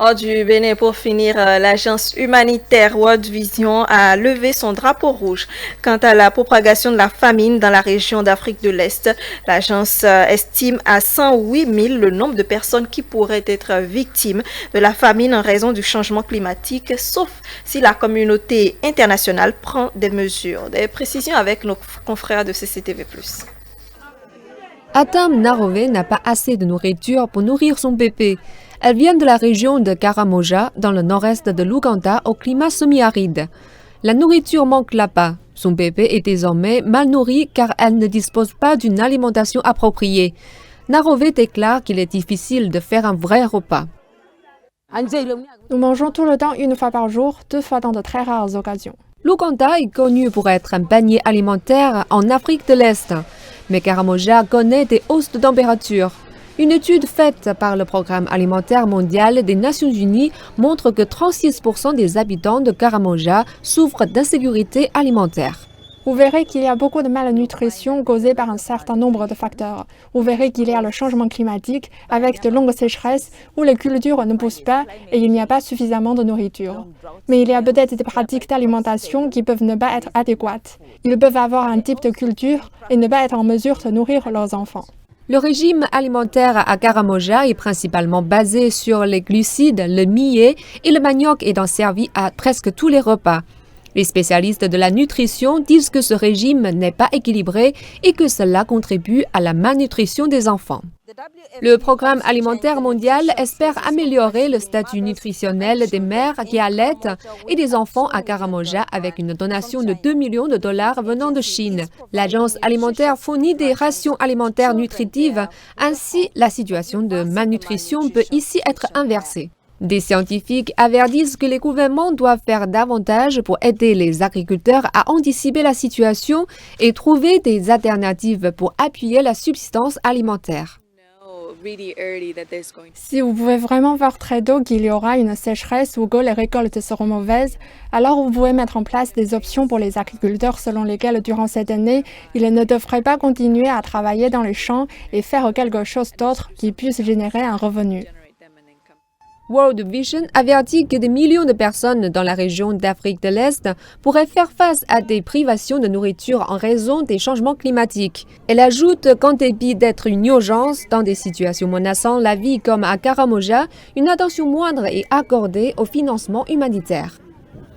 Hors du Bénin, pour finir, l'agence humanitaire World Vision a levé son drapeau rouge. Quant à la propagation de la famine dans la région d'Afrique de l'Est, l'agence estime à 108 000 le nombre de personnes qui pourraient être victimes de la famine en raison du changement climatique, sauf si la communauté internationale prend des mesures. Des précisions avec nos confrères de CCTV+. Atam Narové n'a pas assez de nourriture pour nourrir son bébé. Elle vient de la région de Karamoja, dans le nord-est de l'Ouganda, au climat semi-aride. La nourriture manque là-bas. Son bébé est désormais mal nourri car elle ne dispose pas d'une alimentation appropriée. Narové déclare qu'il est difficile de faire un vrai repas. Nous mangeons tout le temps une fois par jour, 2 fois dans de très rares occasions. L'Ouganda est connu pour être un panier alimentaire en Afrique de l'Est. Mais Karamoja connaît des hausses de température. Une étude faite par le Programme alimentaire mondial des Nations Unies montre que 36% des habitants de Karamoja souffrent d'insécurité alimentaire. Vous verrez qu'il y a beaucoup de malnutrition causée par un certain nombre de facteurs. Vous verrez qu'il y a le changement climatique avec de longues sécheresses où les cultures ne poussent pas et il n'y a pas suffisamment de nourriture. Mais il y a peut-être des pratiques d'alimentation qui peuvent ne pas être adéquates. Ils peuvent avoir un type de culture et ne pas être en mesure de nourrir leurs enfants. Le régime alimentaire à Karamoja est principalement basé sur les glucides, le millet et le manioc étant servi à presque tous les repas. Les spécialistes de la nutrition disent que ce régime n'est pas équilibré et que cela contribue à la malnutrition des enfants. Le Programme alimentaire mondial espère améliorer le statut nutritionnel des mères qui allaitent et des enfants à Karamoja avec une donation de 2 millions de dollars venant de Chine. L'agence alimentaire fournit des rations alimentaires nutritives, ainsi la situation de malnutrition peut ici être inversée. Des scientifiques avertissent que les gouvernements doivent faire davantage pour aider les agriculteurs à anticiper la situation et trouver des alternatives pour appuyer la subsistance alimentaire. Si vous pouvez vraiment voir très tôt qu'il y aura une sécheresse ou que les récoltes seront mauvaises, alors vous pouvez mettre en place des options pour les agriculteurs selon lesquelles durant cette année, ils ne devraient pas continuer à travailler dans les champs et faire quelque chose d'autre qui puisse générer un revenu. World Vision avertit que des millions de personnes dans la région d'Afrique de l'Est pourraient faire face à des privations de nourriture en raison des changements climatiques. Elle ajoute qu'en dépit d'être une urgence dans des situations menaçant la vie comme à Karamoja, une attention moindre est accordée au financement humanitaire.